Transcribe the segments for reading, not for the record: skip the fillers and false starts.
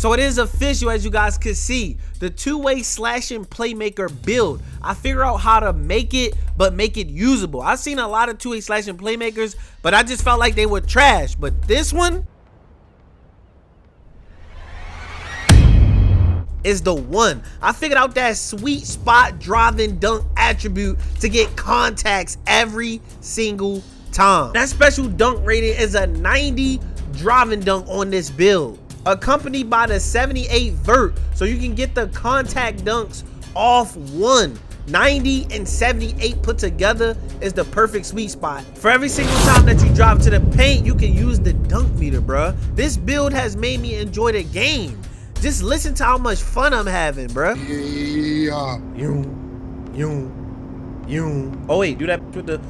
So it is official, as you guys can see, the two-way slashing playmaker build. I figure out how to make it, but make it usable. I've seen a lot of two-way slashing playmakers, but I just felt like they were trash. But this one is the one. I figured out that sweet spot driving dunk attribute to get contacts every single time. That special dunk rating is a 90 driving dunk on this build, accompanied by the 78 vert, so you can get the contact dunks off one. 90 and 78 put together is the perfect sweet spot. For every single time that you drive to the paint, you can use the dunk meter, bruh. This build has made me enjoy the game. Just listen to how much fun I'm having, bruh. Yeah. Oh wait, do that with the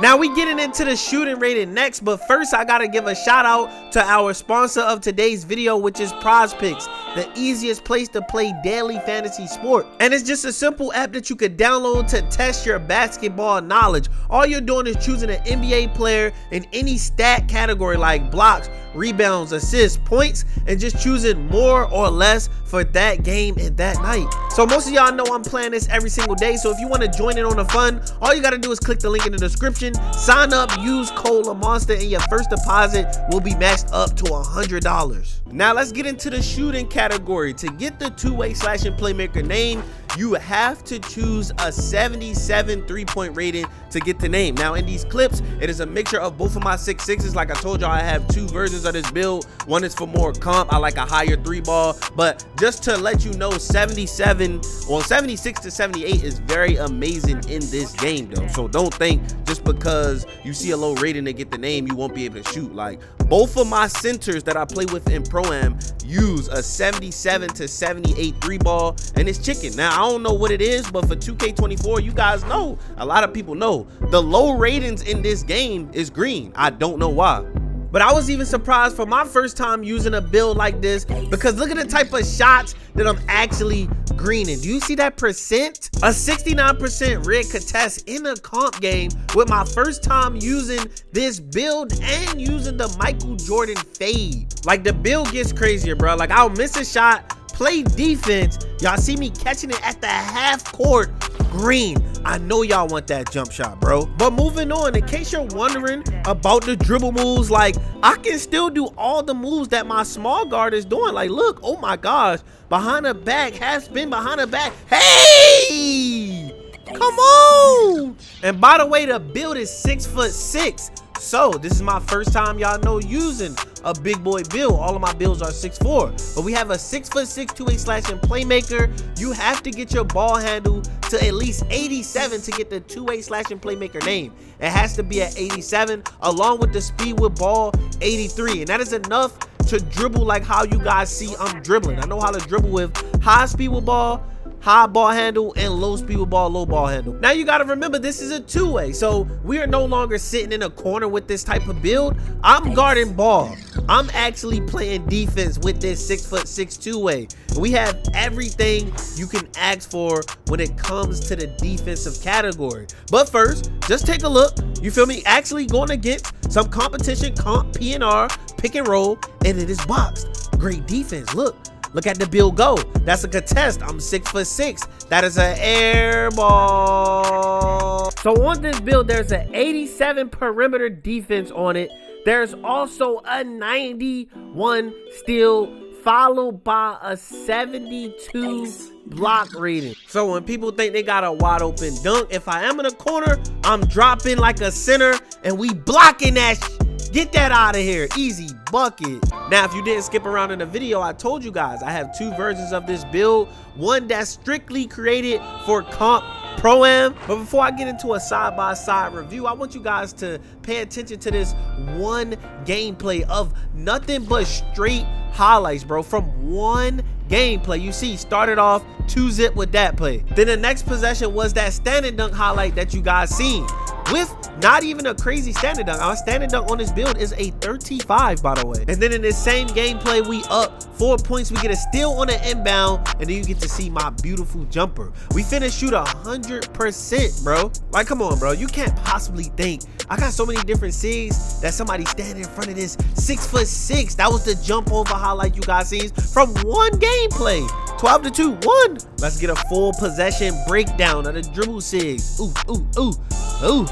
Now we getting into the shooting rating next, but first I gotta give a shout out to our sponsor of today's video, which is PrizePicks, the easiest place to play daily fantasy sport. And it's just a simple app that you could download to test your basketball knowledge. All you're doing is choosing an NBA player in any stat category like blocks, rebounds, assists, points, and just choosing more or less for that game and that night. So most of y'all know I'm playing this every single day, so if you want to join in on the fun, all you got to do is click the link in the description, sign up, use code LaMonsta, and your first deposit will be matched up to $100. Now let's get into the shooting category. To get the two-way slashing playmaker name, you have to choose a 77 three-point rating to get the name. Now in these clips, it is a mixture of both of my 6'6s. Like I told y'all, I have two versions of this build. One is for more comp. I like a higher three ball, but just to let you know, 76 to 78 is very amazing in this game though. So don't think just because you see a low rating to get the name, you won't be able to shoot. Like both of my centers that I play with in Pro-Am use a 77 to 78 three ball, and it's chicken. Now I don't know what it is, but for 2K24, you guys know, a lot of people know, the low ratings in this game is green. I don't know why, but I was even surprised for my first time using a build like this, because look at the type of shots that I'm actually greening. Do you see that percent? A 69% red contest in a comp game with my first time using this build and using the Michael Jordan fade. Like the build gets crazier, bro. Like I'll miss a shot, play defense, y'all see me catching it at the half court, green. I know y'all want that jump shot, bro. But moving on, in case you're wondering about the dribble moves, like I can still do all the moves that my small guard is doing. Like look, oh my gosh, behind the back, half spin behind the back. Hey, come on. And by the way, the build is 6'6". So this is my first time, y'all know, using a big boy build. All of my builds are 6'4", but we have a 6'6" two-way slashing playmaker. You have to get your ball handle to at least 87 to get the two-way slashing playmaker name. It has to be at 87, along with the speed with ball 83, and that is enough to dribble like how you guys see I'm dribbling. I know how to dribble with high speed with ball, high ball handle, and low speed with ball, low ball handle. Now you got to remember, this is a two-way, so we are no longer sitting in a corner with this type of build. I'm guarding ball. I'm actually playing defense with this 6'6" two-way. We have everything you can ask for when it comes to the defensive category. But first, just take a look. You feel me? Actually going against some competition, comp, PNR, pick and roll, and it is boxed. Great defense. Look at the build go. That's a contest. I'm 6'6". That is an air ball. So on this build, there's an 87 perimeter defense on it. There's also a 91 steal, followed by a 72 block rating. So when people think they got a wide open dunk, if I am in a corner, I'm dropping like a center and we blocking that Get that out of here. Easy bucket. Now, if you didn't skip around in the video, I told you guys I have two versions of this build. One that's strictly created for comp Pro-Am. But before I get into a side-by-side review, I want you guys to pay attention to this one gameplay of nothing but straight highlights, bro, from one gameplay. You see, started off 2-zip with that play. Then the next possession was that standing dunk highlight that you guys seen. with not even a crazy standing dunk. Our standing dunk on this build is a 35, by the way. And then in this same gameplay, we up 4 points. We get a steal on an inbound, and then you get to see my beautiful jumper. We finna shoot 100%, bro. Like, come on, bro. You can't possibly think. I got so many different SIGs that somebody standing in front of this 6'6". That was the jump over highlight you guys seen from one gameplay. 12-2, 1. Let's get a full possession breakdown of the dribble SIGs. Ooh.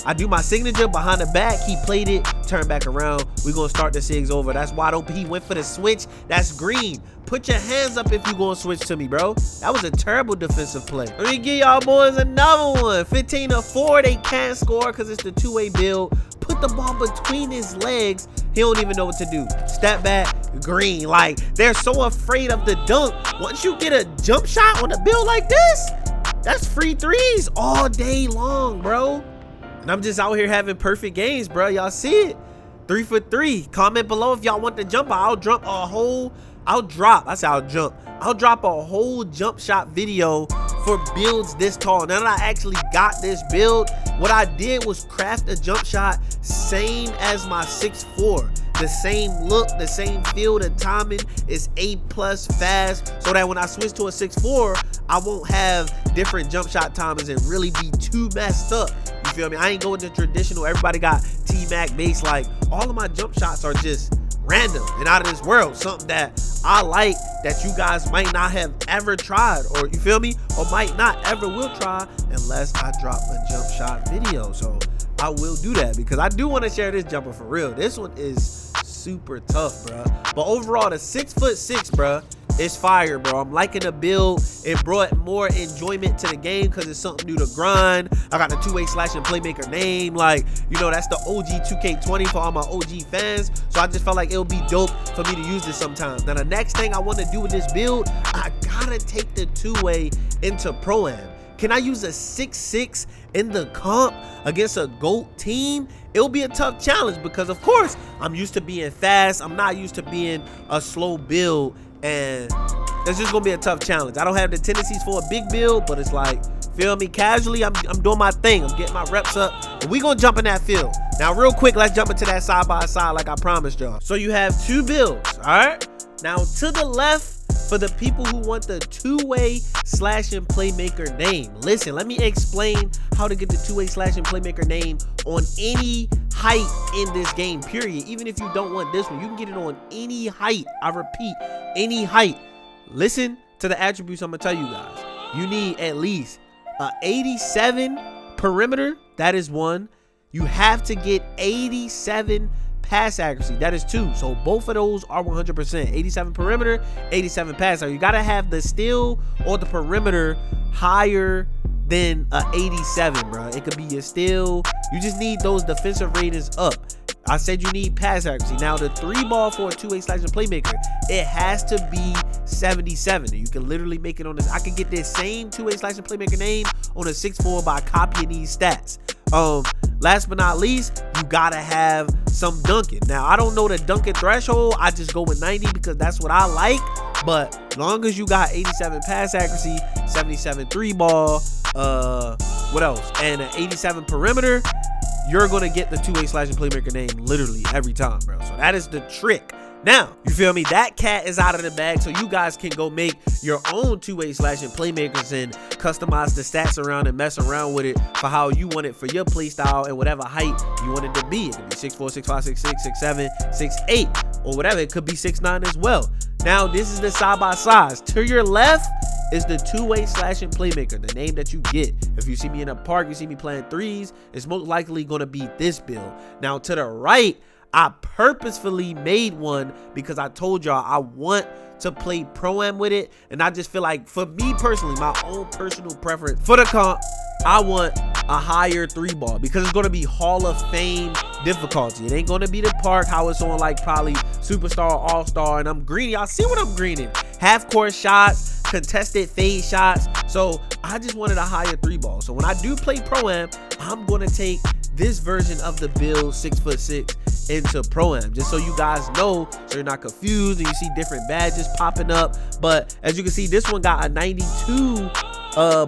I do my signature behind the back. He played it, turn back around. We're gonna start the SIGs over. That's wide open. He went for the switch. That's green. Put your hands up if you gonna switch to me, bro. That was a terrible defensive play. Let me give y'all boys another one. 15-4. They can't score because it's the two-way build. Put the ball between his legs. He don't even know what to do. Step back, green. Like, they're so afraid of the dunk. Once you get a jump shot on a build like this, that's free threes all day long, bro. And I'm just out here having perfect games, bro. Y'all see it? 3 for 3. Comment below if y'all want the jumper. I'll drop a whole jump shot video for builds this tall. Now that I actually got this build, what I did was craft a jump shot same as my 6'4". The same look, the same feel, the timing is A+ fast, so that when I switch to a 6'4", I won't have different jump shot timings and really be too messed up. You feel me? I ain't going to traditional. Everybody got T-Mac base. Like, all of my jump shots are just random and out of this world. Something that I like that you guys might not have ever tried, or you feel me, or might not ever will try unless I drop a jump shot video. So I will do that because I do want to share this jumper for real. This one is super tough, bro. But overall, the 6'6", bro, is fire, bro. I'm liking the build. It brought more enjoyment to the game because it's something new to grind. I got the two-way slashing playmaker name. Like, you know, that's the OG 2K20 for all my OG fans. So I just felt like it would be dope for me to use this sometimes. Now, the next thing I want to do with this build, I gotta take the two-way into Pro-Am. Can I use a 6'6" in the comp against a GOAT team? It'll be a tough challenge because, of course, I'm used to being fast. I'm not used to being a slow build, and it's just gonna be a tough challenge. I don't have the tendencies for a big build, but it's like, feel me, casually, I'm doing my thing. I'm getting my reps up, and we gonna jump in that field. Now, real quick, let's jump into that side by side like I promised y'all. So you have two builds, all right? Now, to the left, for the people who want the two-way slashing playmaker name, listen, let me explain how to get the two-way slashing playmaker name on any height in this game, period. Even if you don't want this one, you can get it on any height. I repeat, any height. Listen to the attributes I'm gonna tell you guys. You need at least a 87 perimeter. That is 1. You have to get 87 pass accuracy. That is 2. So both of those are 100%. 87 perimeter, 87 pass accuracy. You gotta have the steal or the perimeter higher than a 87, bro. It could be your steal. You just need those defensive ratings up. I said you need pass accuracy. Now, the 3-ball for a two-way slashing playmaker, it has to be 77. You can literally make it on this. I can get this same two-way slashing playmaker name on a 6'4" by copying these stats. Last but not least, you gotta have some dunking. Now, I don't know the dunking threshold. I just go with 90 because that's what I like. But as long as you got 87 pass accuracy, 77 3-ball, what else? And an 87 perimeter, you're gonna get the two-way slashing playmaker name literally every time, bro. So that is the trick. Now, you feel me? That cat is out of the bag, so you guys can go make your own two-way slashing playmakers and customize the stats around and mess around with it for how you want it for your play style and whatever height you want it to be. It could be 6'4", 6'5", 6'6", 6'7", 6'8", or whatever. It could be 6'9" as well. Now, this is the side-by-sides. To your left is the two-way slashing playmaker, the name that you get. If you see me in a park, you see me playing threes, it's most likely going to be this build. Now, to the right, I purposefully made one because I told y'all I want to play Pro-Am with it, and I just feel like, for me personally, my own personal preference for the comp, I want a higher 3-ball because it's going to be Hall of Fame difficulty. It ain't going to be the park how it's on like probably Superstar, All-Star, and I'm greening. Y'all see what I'm greening? Half-court shots, contested fade shots. So I just wanted a higher 3-ball. So when I do play Pro-Am, I'm going to take this version of the build 6'6" into Pro-Am, just so you guys know, so you're not confused and you see different badges popping up. But as you can see, this one got a 92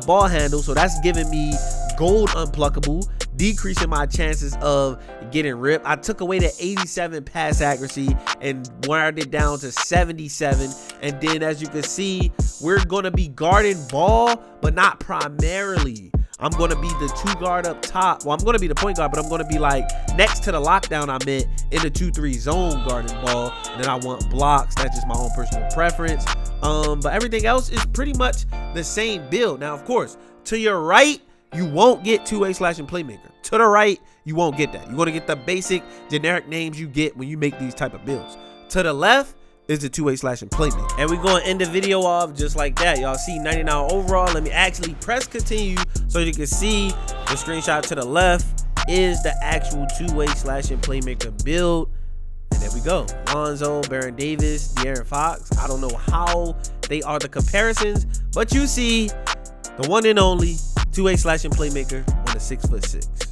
ball handle, so that's giving me gold unpluckable. decreasing my chances of getting ripped. I took away the 87 pass accuracy and wired it down to 77. And then as you can see, we're gonna be guarding ball, but not primarily. I'm going to be the 2-guard up top. Well, I'm going to be the point guard, but I'm going to be like next to the lockdown I'm in the 2-3 zone guarding ball. And then I want blocks. That's just my own personal preference. But everything else is pretty much the same build. Now, of course, to your right, you won't get two-way slashing playmaker. To the right, you won't get that. You're going to get the basic generic names you get when you make these type of builds. To the left is the two-way slashing playmaker. And we're going to end the video off just like that. Y'all see 99 overall. Let me actually press continue so you can see the screenshot to the left is the actual two-way slashing playmaker build. And there we go. Lonzo, Baron Davis, De'Aaron Fox. I don't know how they are the comparisons, but you see the one and only two-way slashing playmaker on the 6'6".